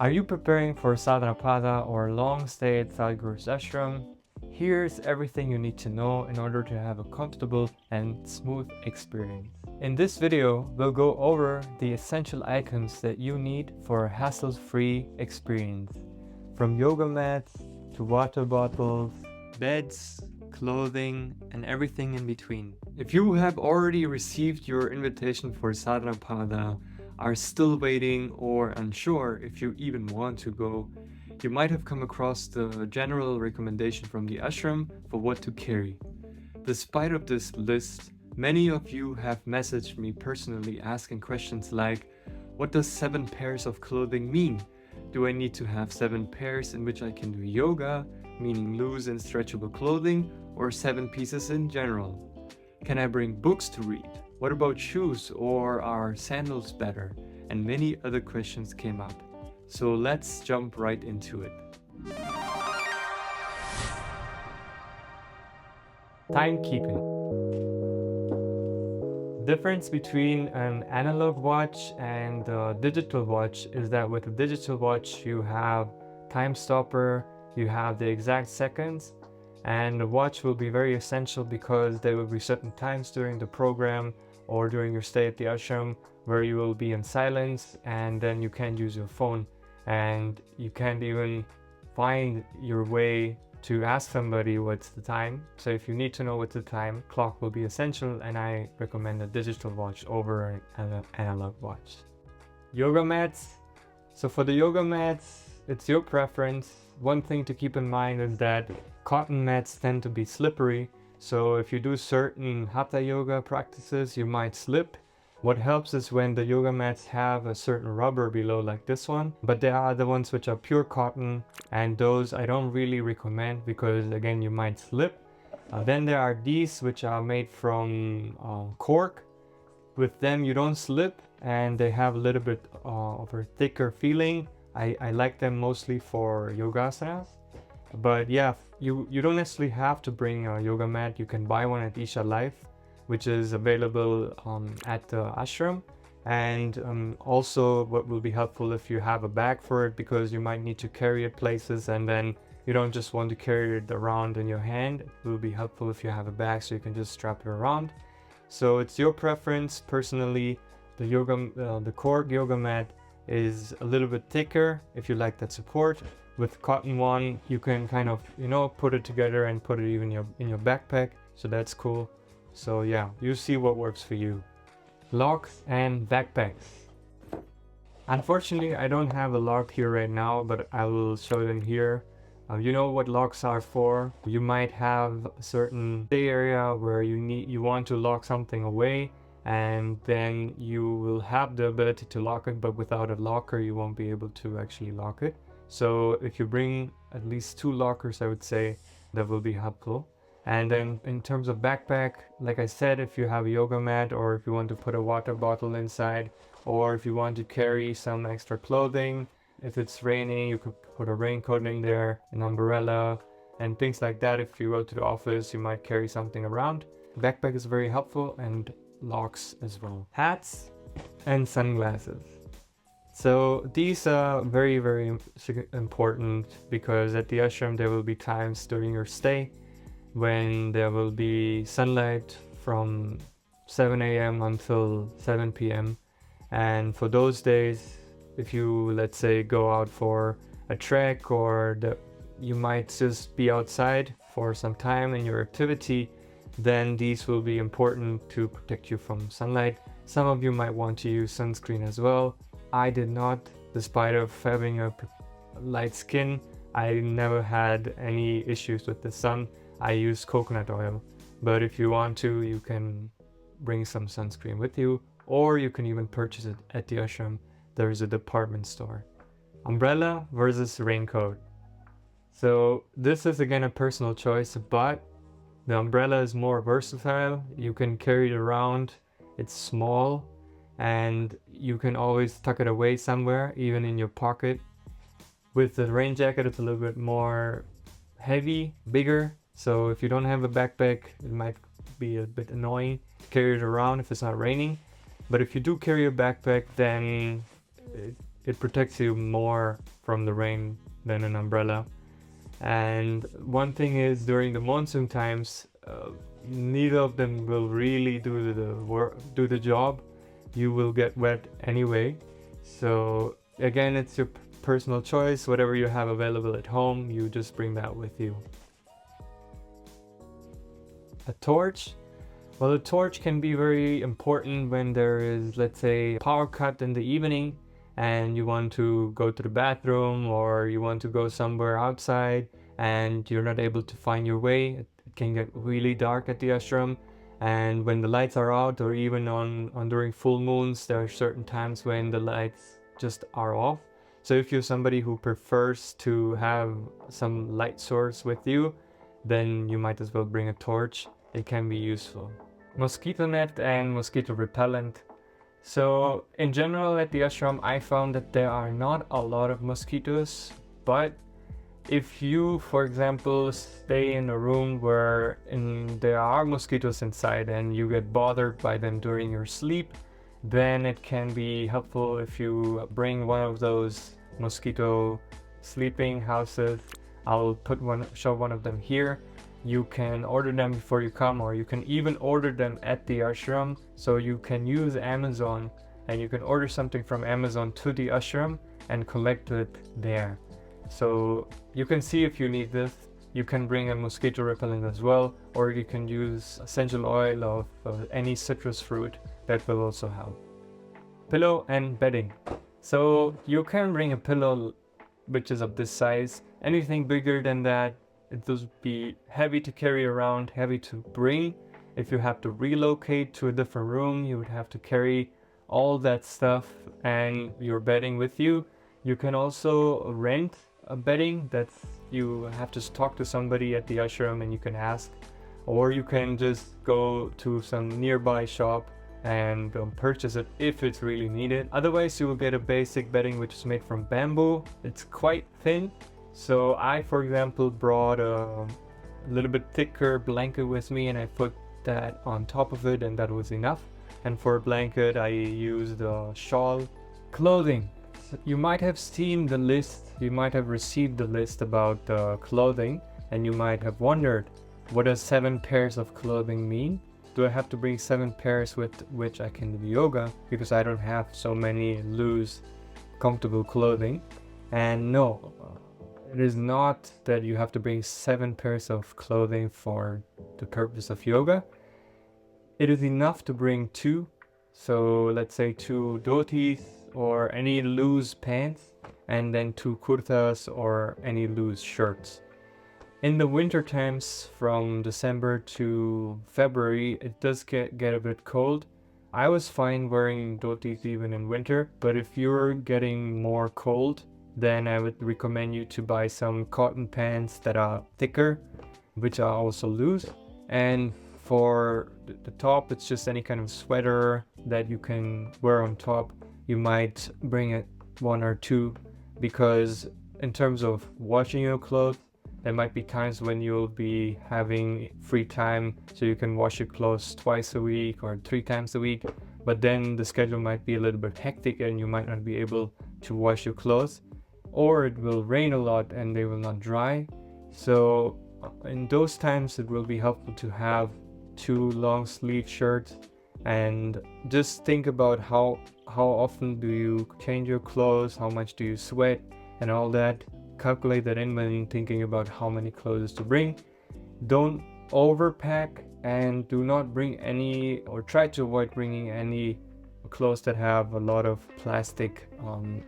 Are you preparing for Sadhanapada or long stay at Sadhguru Ashram? Here's everything you need to know in order to have a comfortable and smooth experience. In this video, we'll go over the essential items that you need for a hassle-free experience. From yoga mats to water bottles, beds, clothing, and everything in between. If you have already received your invitation for Sadhanapada, are still waiting or unsure if you even want to go, you might have come across the general recommendation from the ashram for what to carry. Despite of this list, many of you have messaged me personally asking questions like, what does 7 pairs of clothing mean? Do I need to have 7 pairs in which I can do yoga, meaning loose and stretchable clothing, or 7 pieces in general? Can I bring books to read? What about shoes, or are sandals better? And many other questions came up. So let's jump right into it. Timekeeping. The difference between an analog watch and a digital watch is that with a digital watch you have time stopper, you have the exact seconds, and the watch will be very essential because there will be certain times during the program or during your stay at the ashram where you will be in silence, and then you can't use your phone and you can't even find your way to ask somebody what's the time. So if you need to know what's the time, clock will be essential, and I recommend a digital watch over an analog watch. Yoga mats. So for the yoga mats, it's your preference. One thing to keep in mind is that cotton mats tend to be slippery. So if you do certain Hatha yoga practices, you might slip. What helps is when the yoga mats have a certain rubber below, like this one, but there are the ones which are pure cotton, and those I don't really recommend because again you might slip. Then there are these which are made from cork. With them you don't slip, and they have a little bit of a thicker feeling. I like them mostly for yogasanas. But yeah, you don't necessarily have to bring a yoga mat. You can buy one at Isha Life, which is available at the ashram. And also what will be helpful if you have a bag for it, because you might need to carry it places and then you don't just want to carry it around in your hand. It will be helpful if you have a bag so you can just strap it around. So it's your preference. Personally, the cork yoga mat is a little bit thicker if you like that support. With cotton one, you can kind of, put it together and put it even in your backpack. So that's cool. So yeah, you see what works for you. Locks and backpacks. Unfortunately, I don't have a lock here right now, but I will show them here. You know what locks are for. You might have a certain stay area where you want to lock something away, and then you will have the ability to lock it, but without a locker you won't be able to actually lock it. So if you bring at least 2 lockers, I would say that will be helpful. And then in terms of backpack, like I said, if you have a yoga mat, or if you want to put a water bottle inside, or if you want to carry some extra clothing, if it's raining, you could put a raincoat in there, an umbrella, and things like that. If you go to the office, you might carry something around. Backpack is very helpful, and locks as well. Hats and sunglasses. So these are very, very important, because at the ashram there will be times during your stay when there will be sunlight from 7 a.m. until 7 p.m. And for those days, if you, let's say, go out for a trek, or you might just be outside for some time in your activity, then these will be important to protect you from sunlight. Some of you might want to use sunscreen as well. I did not, despite of having a light skin. I never had any issues with the sun. I use coconut oil, but if you want to, you can bring some sunscreen with you, or you can even purchase it at the ashram. There is a department store. Umbrella versus raincoat. So this is again a personal choice, but the umbrella is more versatile. You can carry it around. It's small, and you can always tuck it away somewhere, even in your pocket. With the rain jacket, it's a little bit more heavy, bigger. So if you don't have a backpack, it might be a bit annoying to carry it around if it's not raining. But if you do carry a backpack, then it protects you more from the rain than an umbrella. And one thing is, during the monsoon times, neither of them will really do the job. You will get wet anyway. So again, it's your personal choice. Whatever you have available at home, you just bring that with you. A torch. Well, a torch can be very important when there is, let's say, a power cut in the evening and you want to go to the bathroom, or you want to go somewhere outside and you're not able to find your way. It can get really dark at the ashram, and when the lights are out, or even on during full moons, there are certain times when the lights just are off. So if you're somebody who prefers to have some light source with you, then you might as well bring a torch. It can be useful. Mosquito net and mosquito repellent. So in general at the ashram, I found that there are not a lot of mosquitoes, but if you, for example, stay in a room where there are mosquitoes inside and you get bothered by them during your sleep, then it can be helpful if you bring one of those mosquito sleeping houses. I'll show one of them here. You can order them before you come, or you can even order them at the ashram. So you can use Amazon, and you can order something from Amazon to the ashram and collect it there. So you can see if you need this. You can bring a mosquito repellent as well, or you can use essential oil of any citrus fruit. That will also help. Pillow and bedding. So you can bring a pillow which is of this size. Anything bigger than that, it will be heavy to carry around, heavy to bring. If you have to relocate to a different room, you would have to carry all that stuff and your bedding with you. You can also rent a bedding. You have to talk to somebody at the ashram and you can ask, or you can just go to some nearby shop and purchase it if it's really needed. Otherwise, you will get a basic bedding which is made from bamboo. It's quite thin. So I, for example, brought a little bit thicker blanket with me, and I put that on top of it, and that was enough. And for a blanket, I used a shawl. Clothing. So you might have seen the list, you might have received the list about clothing, and you might have wondered, what does 7 pairs of clothing mean? Do I have to bring 7 pairs with which I can do yoga? Because I don't have so many loose, comfortable clothing. And no, it is not that you have to bring 7 pairs of clothing for the purpose of yoga. It is enough to bring 2. So let's say 2 dhotis or any loose pants, and then 2 kurtas or any loose shirts. In the winter times, from December to February, it does get a bit cold. I was fine wearing dhotis even in winter, but if you're getting more cold, then I would recommend you to buy some cotton pants that are thicker, which are also loose. And for the top, it's just any kind of sweater that you can wear on top. You might bring it 1 or 2, because in terms of washing your clothes, there might be times when you'll be having free time, so you can wash your clothes twice a week or 3 times a week. But then the schedule might be a little bit hectic and you might not be able to wash your clothes, or it will rain a lot and they will not dry. So in those times, it will be helpful to have 2 long sleeve shirts. And just think about how often do you change your clothes, how much do you sweat, and all that. Calculate that in when thinking about how many clothes to bring. Don't overpack, and do not bring any, or try to avoid bringing any clothes that have a lot of plastic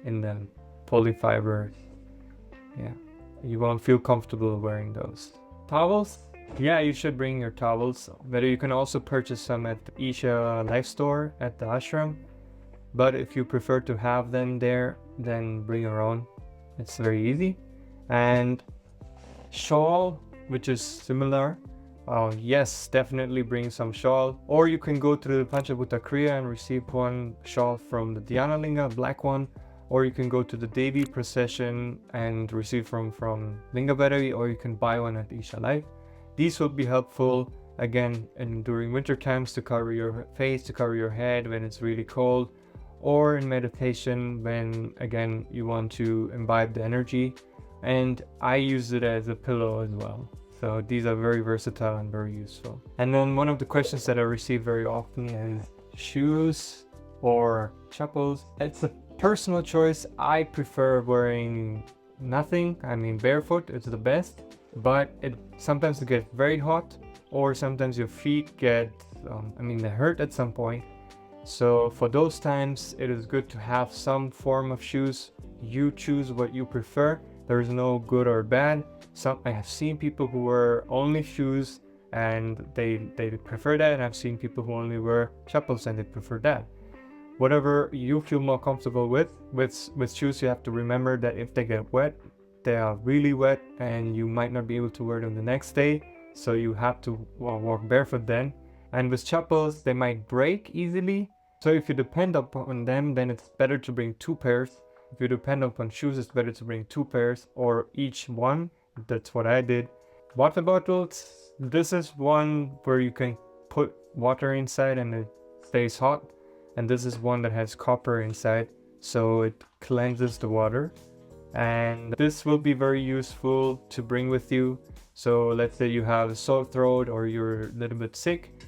in them, polyfiber. Yeah, you won't feel comfortable wearing those. Towels? Yeah, you should bring your towels, but you can also purchase some at the Isha life store at the ashram. But if you prefer to have them there, then bring your own. It's very easy. And shawl, which is similar. Yes, definitely bring some shawl. Or you can go to the Panchabhuta Kriya and receive one shawl from the Dhyana Linga, black one. Or you can go to the Devi procession and receive from Linga Bhairavi, or you can buy one at Isha Life. These will be helpful again during winter times, to cover your face, to cover your head when it's really cold. or in meditation when again you want to imbibe the energy, and I use it as a pillow as well. So these are very versatile and very useful. And then one of the questions that I receive very often is shoes or chapels. It's a personal choice. I prefer wearing nothing. I mean, barefoot is the best, but sometimes it gets very hot, or sometimes your feet get, they hurt at some point. So for those times, it is good to have some form of shoes. You choose what you prefer. There is no good or bad. I have seen people who wear only shoes and they prefer that, and I've seen people who only wear chapels and they prefer that. Whatever you feel more comfortable with shoes, you have to remember that if they get wet, they are really wet and you might not be able to wear them the next day. So you have to walk barefoot then. And with chapels, they might break easily. So if you depend upon them, then it's better to bring 2 pairs. If you depend upon shoes, it's better to bring 2 pairs or each one. That's what I did. Water bottles. This is one where you can put water inside and it stays hot. And this is one that has copper inside, so it cleanses the water. And this will be very useful to bring with you. So let's say you have a sore throat or you're a little bit sick.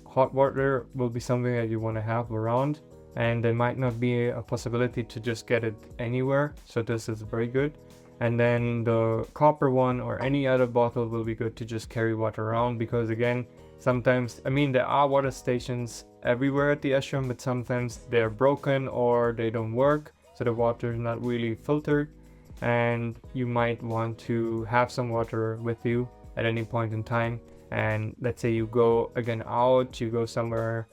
Hot water will be something that you want to have around, and there might not be a possibility to just get it anywhere. So this is very good. And then the copper one or any other bottle will be good to just carry water around, because again, sometimes, there are water stations everywhere at the ashram, but sometimes they're broken or they don't work, so the water is not really filtered, and you might want to have some water with you at any point in time. And let's say you go again out, you go somewhere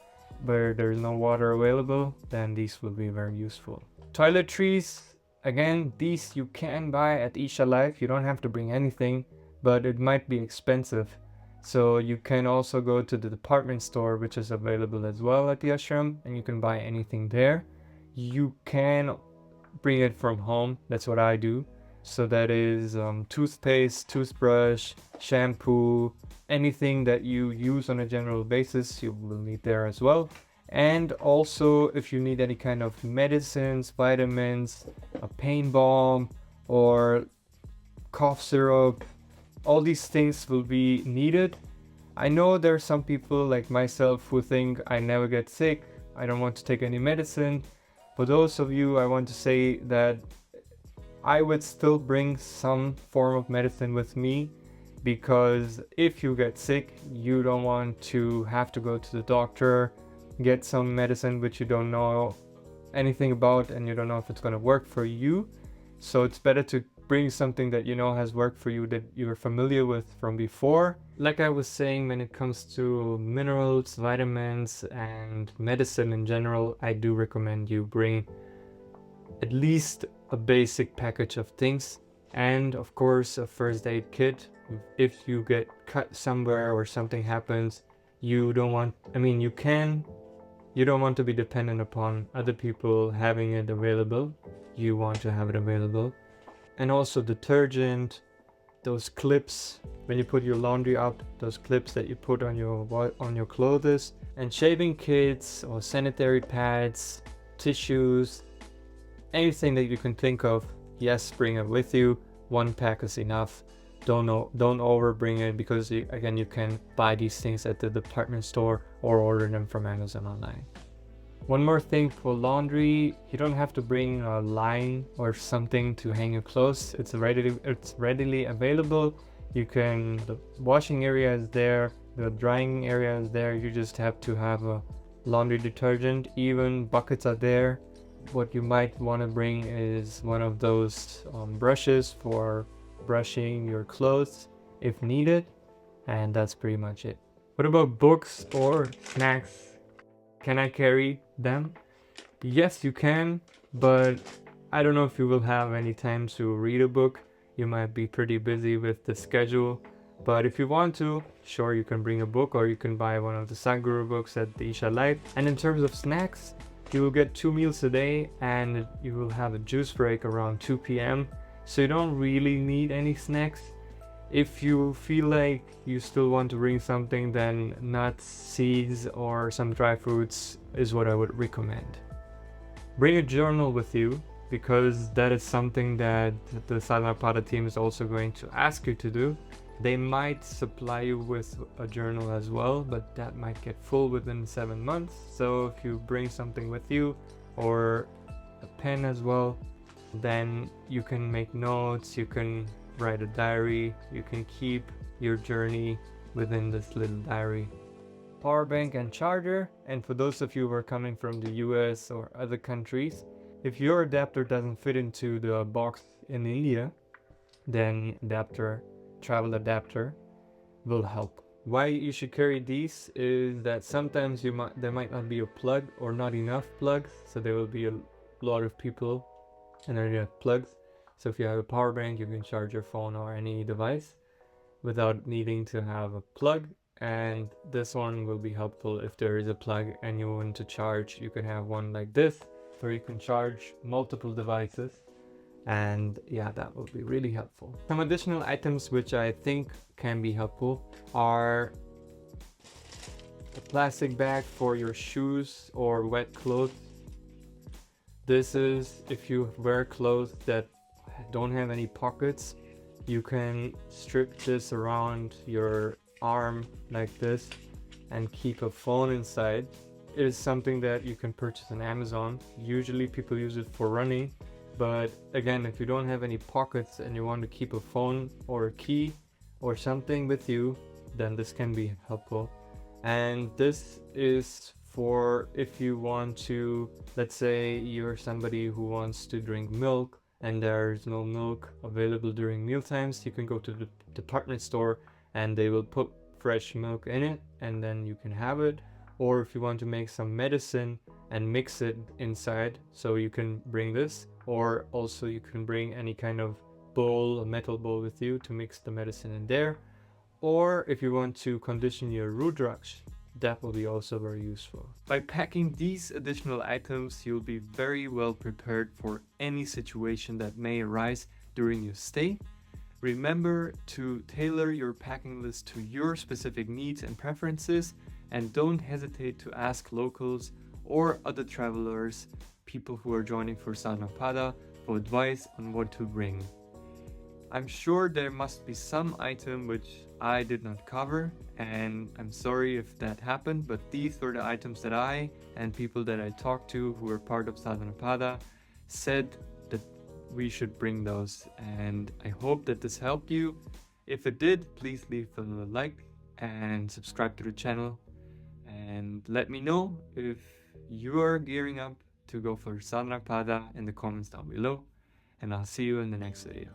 where there's no water available, then these will be very useful. Toiletries, again, these you can buy at Isha Life. You don't have to bring anything, but it might be expensive. So you can also go to the department store, which is available as well at the ashram, and you can buy anything there. You can bring it from home. That's what I do. So that is toothpaste, toothbrush, shampoo, anything that you use on a general basis, you will need there as well. And also if you need any kind of medicines, vitamins, a pain balm or cough syrup, all these things will be needed. I know there are some people like myself who think I never get sick, I don't want to take any medicine. For those of you, I want to say that I would still bring some form of medicine with me, because if you get sick, you don't want to have to go to the doctor, get some medicine which you don't know anything about and you don't know if it's going to work for you. So it's better to bring something that you know has worked for you, that you're familiar with from before. Like I was saying, when it comes to minerals, vitamins and medicine in general, I do recommend you bring at least a basic package of things, and of course a first aid kit. If you get cut somewhere or something happens, you don't want to be dependent upon other people having it available. You want to have it available. And also detergent, those clips when you put your laundry out, those clips that you put on your clothes, and shaving kits or sanitary pads, tissues, anything that you can think of. Yes, bring it with you. 1 pack is enough. Don't over bring it, because you can buy these things at the department store or order them from Amazon online. One more thing for laundry, you don't have to bring a line or something to hang your clothes. It's readily available. The washing area is there, the drying area is there. You just have to have a laundry detergent. Even buckets are there. What you might want to bring is one of those brushes for brushing your clothes if needed, and that's pretty much it. What about books or snacks? Can I carry them? Yes, you can, but I don't know if you will have any time to read a book. You might be pretty busy with the schedule, but if you want to, sure, you can bring a book, or you can buy one of the Sadhguru books at the Isha Life. And in terms of snacks, you will get 2 meals a day, and you will have a juice break around 2 p.m. So you don't really need any snacks. If you feel like you still want to bring something, then nuts, seeds, or some dry fruits is what I would recommend. Bring a journal with you, because that is something that the Sadhanapada team is also going to ask you to do. They might supply you with a journal as well, but that might get full within 7 months. So if you bring something with you, or a pen as well, then you can make notes, you can write a diary, you can keep your journey within this little diary. Power bank and charger. And for those of you who are coming from the US or other countries, if your adapter doesn't fit into the box in India, then travel adapter will help. Why you should carry these is that sometimes there might not be a plug or not enough plugs, so there will be a lot of people and then you have plugs. So if you have a power bank, you can charge your phone or any device without needing to have a plug. And this one will be helpful if there is a plug and you want to charge. You can have one like this where you can charge multiple devices, and yeah, that will be really helpful. Some additional items which I think can be helpful are a plastic bag for your shoes or wet clothes. This is if you wear clothes that don't have any pockets, you can strip this around your arm like this and keep a phone inside. It is something that you can purchase on Amazon. Usually people use it for running, but again, if you don't have any pockets and you want to keep a phone or a key or something with you, then this can be helpful. And this is for if you want to, let's say you're somebody who wants to drink milk and there's no milk available during meal times, you can go to the department store and they will put fresh milk in it and then you can have it. Or if you want to make some medicine and mix it inside, so you can bring this, or also you can bring any kind of bowl, a metal bowl with you to mix the medicine in there. Or if you want to condition your Rudraksh, that will be also very useful. By packing these additional items, you'll be very well prepared for any situation that may arise during your stay. Remember to tailor your packing list to your specific needs and preferences, and don't hesitate to ask locals or other travelers, people who are joining for Sadhanapada, for advice on what to bring. I'm sure there must be some item which I did not cover, and I'm sorry if that happened, but these were the items that I and people that I talked to who were part of Sadhanapada said that we should bring those, and I hope that this helped you. If it did, please leave a like and subscribe to the channel, and let me know if you are gearing up to go for Sadhanapada in the comments down below, and I'll see you in the next video.